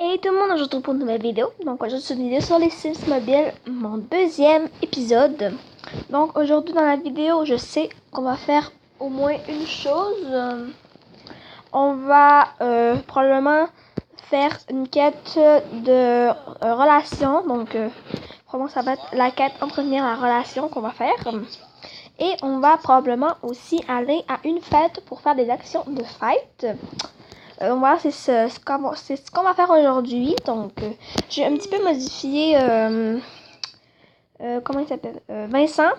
Hey tout le monde, on se retrouve pour une nouvelle vidéo. Donc aujourd'hui c'est une vidéo sur les Sims Mobile, mon deuxième épisode. Donc aujourd'hui dans la vidéo, je sais qu'on va faire au moins une chose. On va probablement faire une quête de relation. Donc probablement ça va être la quête entretenir la relation qu'on va faire. Et on va probablement aussi aller à une fête pour faire des actions de fête. Voilà, c'est ce qu'on va faire aujourd'hui. Donc, j'ai un petit peu modifié, comment il s'appelle, Vincent,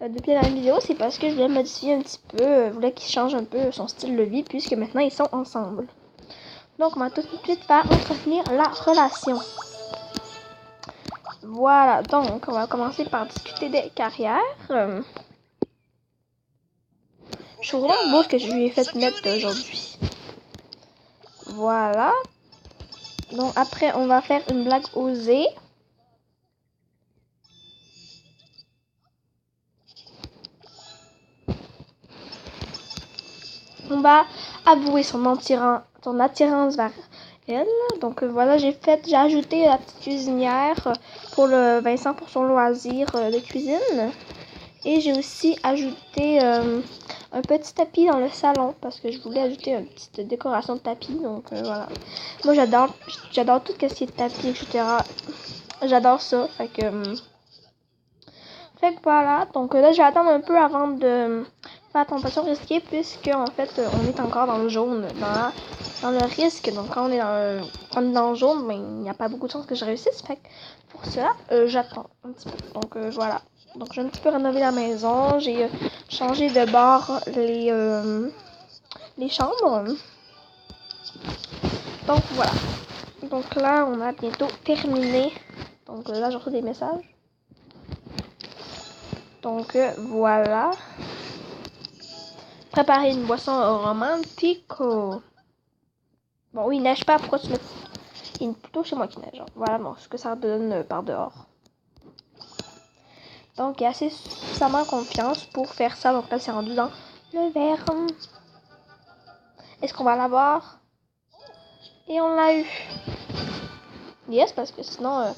depuis la vidéo. C'est parce que je voulais modifier un petit peu, je voulais qu'il change un peu son style de vie, puisque maintenant ils sont ensemble. Donc, on va tout de suite faire entretenir la relation. Voilà, donc on va commencer par discuter des carrières. Je suis vraiment beau ce que je lui ai fait mettre aujourd'hui. Voilà. Donc après, on va faire une blague osée. On va avouer son attirance vers elle. Donc voilà, j'ai ajouté la petite cuisinière pour le Vincent pour son loisir de cuisine. Et j'ai aussi ajouté un petit tapis dans le salon parce que je voulais ajouter une petite décoration de tapis. Donc voilà. Moi j'adore tout ce qui est tapis, etc. J'adore ça. Fait que voilà. Donc là je vais attendre un peu avant de faire tentation risquée puisque en fait on est encore dans le jaune, dans le risque. Donc quand on est dans le jaune, ben, il n'y a pas beaucoup de chances que je réussisse. Fait que pour cela, j'attends un petit peu. Donc voilà. Donc j'ai un petit peu rénové la maison. J'ai changé de bord les chambres. Donc voilà. Donc là, on a bientôt terminé. Donc là, je reçois des messages. Donc voilà. Préparer une boisson romantico. Bon, oui, il neige pas. Pourquoi tu mets... Il est plutôt chez moi qui neige. Voilà, bon, ce que ça donne par dehors. Donc, il y a assez suffisamment confiance pour faire ça. Donc là, c'est rendu dans le verre. Est-ce qu'on va l'avoir? Et on l'a eu. Yes, parce que sinon,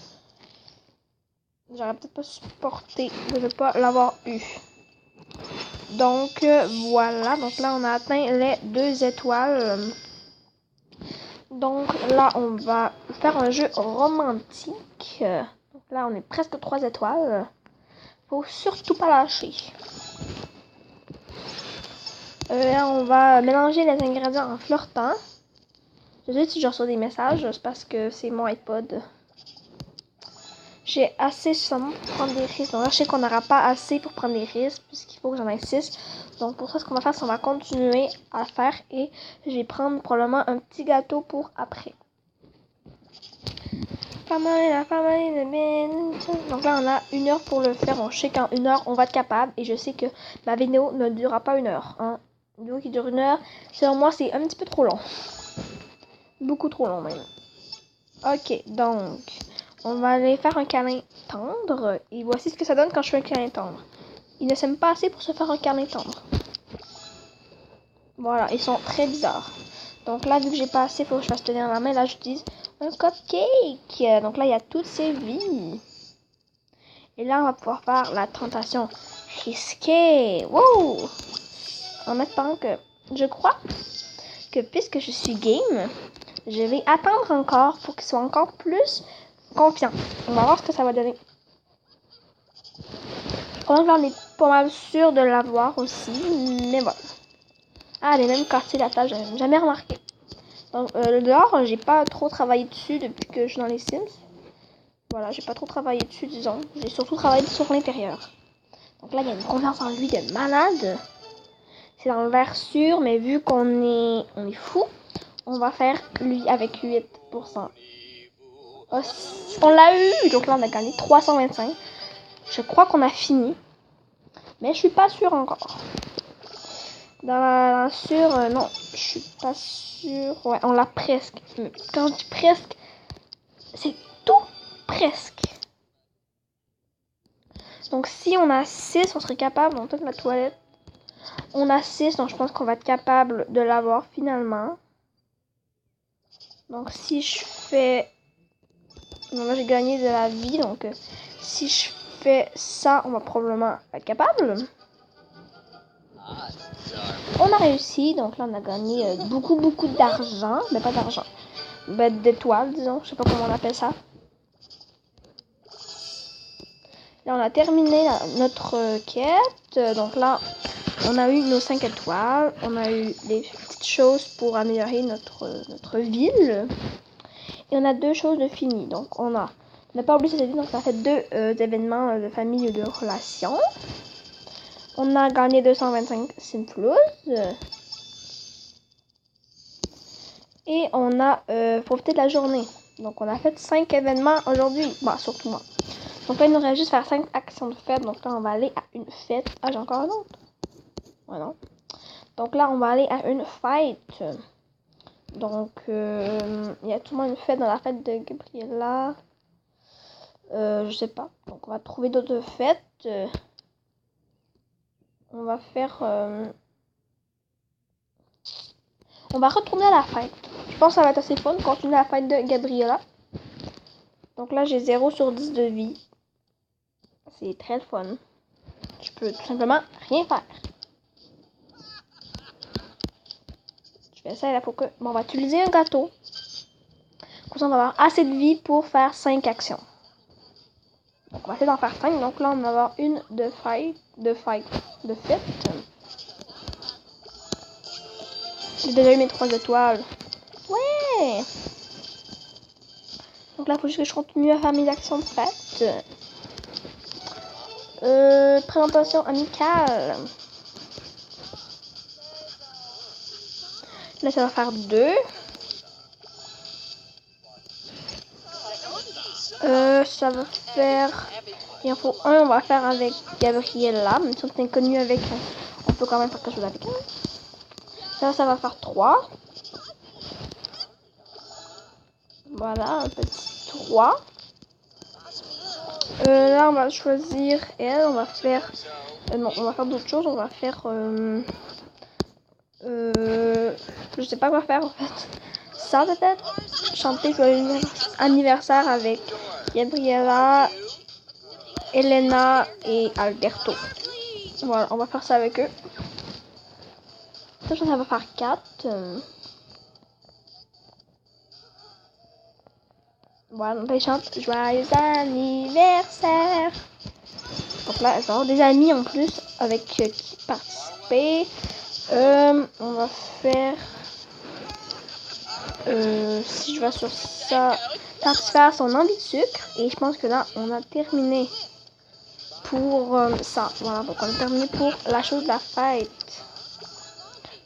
j'aurais peut-être pas supporté de ne pas l'avoir eu. Donc, voilà. Donc là, on a atteint les 2 étoiles. Donc là, on va faire un jeu romantique. Donc là, on est presque 3 étoiles. Faut surtout pas lâcher. Là, on va mélanger les ingrédients en flirtant. Je sais si je reçois des messages, c'est parce que c'est mon iPod. J'ai assez seulement pour prendre des risques. Donc là, je sais qu'on n'aura pas assez pour prendre des risques, puisqu'il faut que j'en ai 6. Donc pour ça, ce qu'on va faire, c'est qu'on va continuer à le faire. Et je vais prendre probablement un petit gâteau pour après. Donc là, on a 1 heure pour le faire. On sait qu'en 1 heure, on va être capable. Et je sais que ma vidéo ne durera pas 1 heure. Hein. Une vidéo qui dure 1 heure, selon moi, c'est un petit peu trop long. Beaucoup trop long, même. Ok, donc, on va aller faire un câlin tendre. Et voici ce que ça donne quand je fais un câlin tendre. Ils ne s'aiment pas assez pour se faire un câlin tendre. Voilà, ils sont très bizarres. Donc là, vu que j'ai pas assez, il faut que je fasse tenir la main. Là, j'utilise un cupcake. Donc là, il y a toutes ces vies. Et là, on va pouvoir faire la tentation risquée. Wow! En espérant que... Je crois que puisque je suis game, je vais attendre encore pour qu'il soit encore plus confiant. On va voir ce que ça va donner. On est pas mal sûr de l'avoir aussi. Mais voilà. Ah, elle est même cassée la table. J'avais jamais remarqué. Donc, le dehors, j'ai pas trop travaillé dessus depuis que je suis dans les Sims. Voilà, j'ai pas trop travaillé dessus, disons. J'ai surtout travaillé sur l'intérieur. Donc là, il y a une confiance en lui de malade. C'est dans le vert sûr, mais vu qu'on est fou, on va faire lui avec 8%. Oh, on l'a eu! Donc là, on a gagné 325. Je crois qu'on a fini. Mais je suis pas sûre encore. Dans la sûre, non, je suis pas sûre. Ouais, on l'a presque. Mais quand je dis presque, c'est tout presque. Donc si on a 6, on serait capable, on peut-être la toilette. On a 6, donc je pense qu'on va être capable de l'avoir finalement. Donc si je fais... Donc là j'ai gagné de la vie, donc si je fais ça, on va probablement être capable. On a réussi, donc là on a gagné beaucoup d'argent, mais pas d'argent, d'étoiles disons, je sais pas comment on appelle ça. Là on a terminé notre quête, donc là on a eu nos 5 étoiles, on a eu des petites choses pour améliorer notre ville. Et on a 2 choses de fini. Donc on n'a pas oublié cette vie, donc ça fait 2 événements de famille ou de relations. On a gagné 225 Simplus. Et on a profité de la journée. Donc on a fait 5 événements aujourd'hui. Bah surtout moi. Donc là il nous reste juste faire 5 actions de fête. Donc là on va aller à une fête. Ah j'ai encore un autre. Voilà. Donc là on va aller à une fête. Donc il y a tout le monde une fête dans la fête de Gabriella. Je sais pas. Donc on va trouver d'autres fêtes. On va faire... On va retourner à la fête. Je pense que ça va être assez fun. Continuer la fête de Gabriella. Donc là j'ai 0 sur 10 de vie. C'est très fun. Je peux tout simplement rien faire. Je vais essayer là pour que... Bon, on va utiliser un gâteau. Comme ça on va avoir assez de vie pour faire 5 actions. Donc on va essayer d'en faire 5. Donc là on va avoir une de fête. J'ai déjà eu mes 3 étoiles. Ouais! Donc là, il faut juste que je continue à faire mes actions de fête. Présentation amicale. Là, ça va faire 2. Ça va faire... Il en faut 1, on va faire avec Gabriella. Même si on est inconnu avec, on peut quand même faire quelque chose avec elle. Ça va faire 3. Voilà, un petit 3. Là, on va choisir elle. On va faire... non, on va faire d'autres choses. On va faire... je sais pas quoi faire en fait. Ça peut-être. Chanter joyeux anniversaire avec Gabriella, Elena et Alberto. Voilà, on va faire ça avec eux. Ça va faire 4. Voilà, donc ils chantent joyeux anniversaire. Donc là, ils ont des amis en plus avec qui participer. On va faire... si je vais sur ça, participer à son envie de sucre. Et je pense que là, on a terminé pour ça. Voilà, donc on a terminé pour la chose de la fête.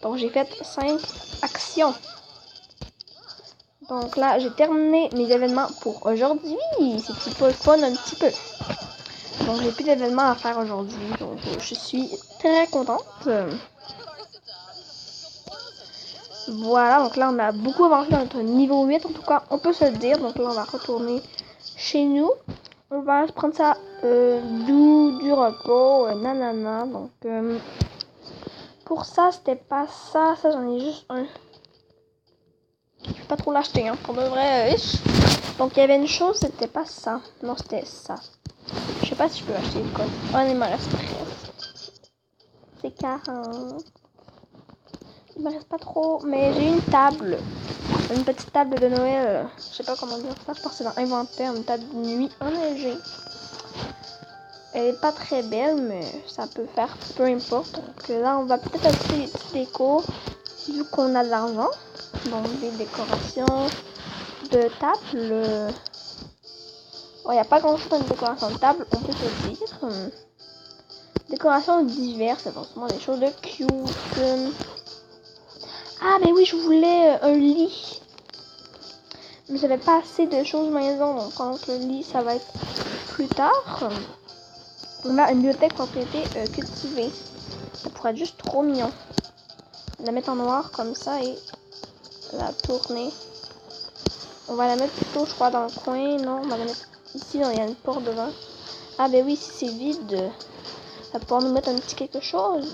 Donc j'ai fait 5 actions. Donc là, j'ai terminé mes événements pour aujourd'hui. C'est pas le fun un petit peu. Donc j'ai plus d'événements à faire aujourd'hui. Donc je suis très contente. Voilà, donc là on a beaucoup avancé dans notre niveau 8. En tout cas, on peut se le dire. Donc là, on va retourner chez nous. On va se prendre ça du repos, nanana. Donc pour ça, c'était pas ça. Ça, j'en ai juste un. Je vais pas trop l'acheter, hein, pour de vrai. Donc il y avait une chose, c'était pas ça. Non, c'était ça. Je sais pas si je peux acheter le code. Oh, il me reste presque. C'est 40. Il me reste pas trop. Mais j'ai une table. Une petite table de Noël. Je sais pas comment dire ça. Je pense que c'est dans inventaire. Une table de nuit enneigée. Elle est pas très belle, mais ça peut faire peu importe. Donc là, on va peut-être acheter des petites décos. Vu qu'on a de l'argent. Donc des décorations de table. Il n'y a pas grand chose dans une décoration de table, on peut se dire. Décorations diverses, c'est forcément des choses de cute. Ah, mais oui, je voulais un lit. Mais j'avais pas assez de choses maison, donc quand le lit, ça va être plus tard. On a une bibliothèque propriété cultivée. Ça pourrait être juste trop mignon. La mettre en noir comme ça et la tourner. On va la mettre plutôt, je crois, dans le coin. Non, on va la mettre ici, il y a une porte devant. Ah, ben oui, si c'est vide, ça va pouvoir nous mettre un petit quelque chose.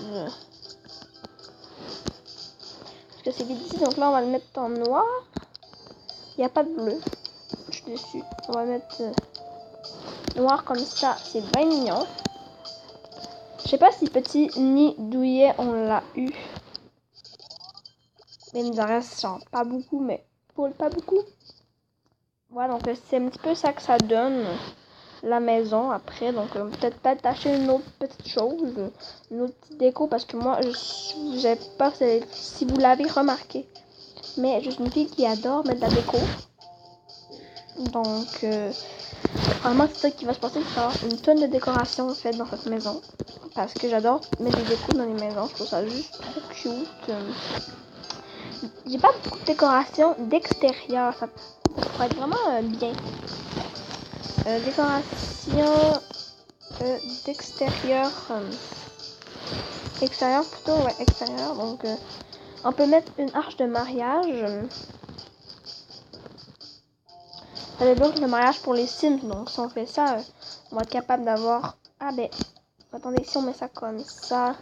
Parce que c'est vide ici, donc là, on va le mettre en noir. Il n'y a pas de bleu. Je suis déçue. On va mettre noir comme ça. C'est bien mignon. Je sais pas si petit nid douillet on l'a eu. Mais il nous en reste genre pas beaucoup, mais pas beaucoup. Voilà, donc c'est un petit peu ça que ça donne la maison après. Donc peut-être pas acheter une autre petite chose, une autre petite déco, parce que moi, je sais pas si vous l'avez remarqué, mais je suis une fille qui adore mettre de la déco. Donc vraiment c'est ça qui va se passer, c'est avoir une tonne de décoration faite dans cette maison. Parce que j'adore mettre des décos dans les maisons, je trouve ça juste trop cute. J'ai pas beaucoup de décoration d'extérieur, ça pourrait être vraiment bien. Décoration d'extérieur, extérieur plutôt, ouais, extérieur. Donc on peut mettre une arche de mariage. Ça débloque le mariage pour les Sims, donc si on fait ça, on va être capable d'avoir... Ah ben, attendez, si on met ça comme ça,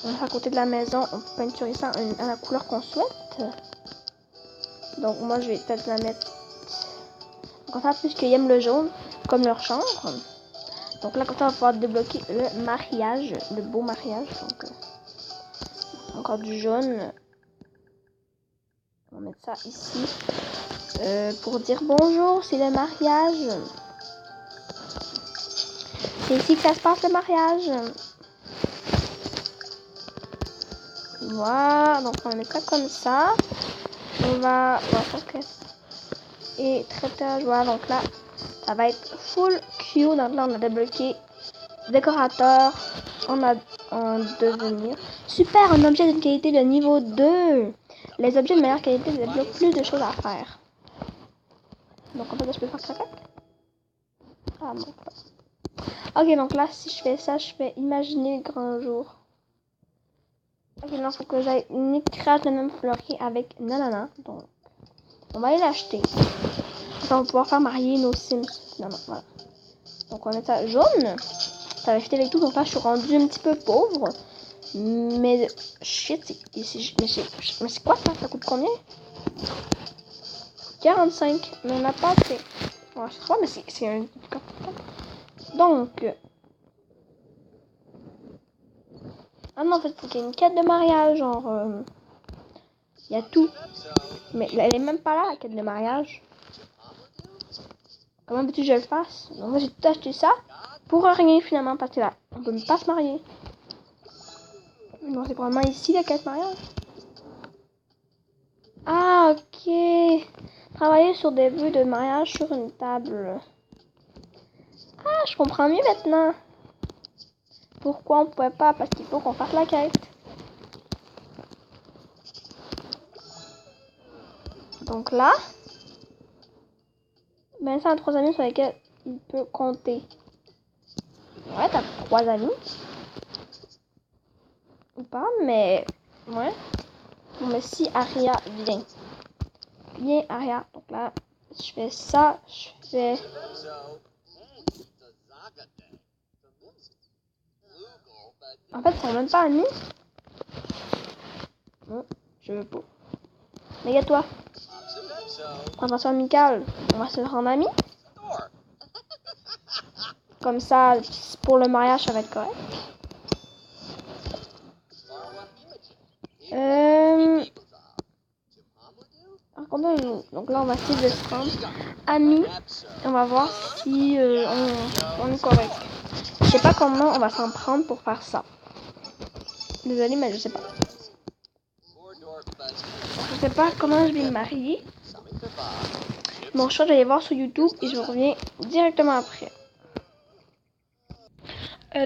on met ça à côté de la maison, on peut peinturer ça à la couleur qu'on souhaite. Donc moi je vais peut-être la mettre comme ça, puisqu'ils aiment le jaune, comme leur chambre. Donc là, comme ça, on va pouvoir débloquer le mariage, le beau mariage. Donc encore du jaune. On va mettre ça ici. Pour dire bonjour, c'est le mariage. C'est ici que ça se passe le mariage. Voilà, donc on va mettre ça comme ça. On va faire que... Et traiteur, voilà, donc là, ça va être full Q. Donc là, on a débloqué décorateur en devenir. Super, un objet d'une qualité de niveau 2. Les objets de meilleure qualité débloquent plus de choses à faire. Donc en fait, je peux faire ça. Ah non. Ok, donc là, si je fais ça, je fais imaginer le grand jour. Ok, là, il faut que j'aille une écrase de même fleuri avec nanana. Donc, on va aller l'acheter. On va pouvoir faire marier nos Sims. Non, voilà. Donc, on va mettre ça jaune. Ça va fitter avec tout. Donc là, je suis rendue un petit peu pauvre. Mais, shit, mais c'est quoi ça? Ça coûte combien? 45. Mais on n'a pas assez. Ouais, je sais pas, mais c'est un... Donc... Ah non, en fait, il faut qu'il y ait une quête de mariage, genre... Il y a tout. Mais elle est même pas là, la quête de mariage. Comment veux-tu que je le fasse? Donc moi, j'ai tout acheté ça pour rien, finalement, parce que là, on peut même pas se marier. Non, c'est probablement ici, la quête de mariage. Ah, ok. Travailler sur des vœux de mariage sur une table. Ah, je comprends mieux maintenant. Pourquoi on pouvait pas? Parce qu'il faut qu'on fasse la quête. Donc là, ben ça a 3 amis sur lesquels il peut compter. Ouais, t'as 3 amis. Ou pas, mais ouais. Bon, mais si Aria vient. Viens Aria. Donc là, je fais ça, je fais... En fait, ils sont même pas amis. Non, je veux pas. Mais toi, convention amicale, on va se rendre amis. Comme ça, pour le mariage, ça va être correct. Donc là, on va essayer de se rendre amis. On va voir si on est correct. Je sais pas comment on va s'en prendre pour faire ça. Désolée, mais je sais pas. Je sais pas comment je vais me marier. Bon, je vais aller voir sur YouTube et je reviens directement après.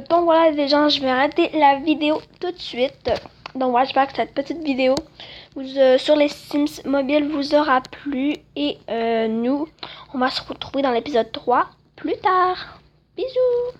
Donc voilà les gens, je vais arrêter la vidéo tout de suite. Donc voilà, j'espère que cette petite vidéo sur les Sims mobiles vous aura plu. Et nous, on va se retrouver dans l'épisode 3 plus tard. Bisous!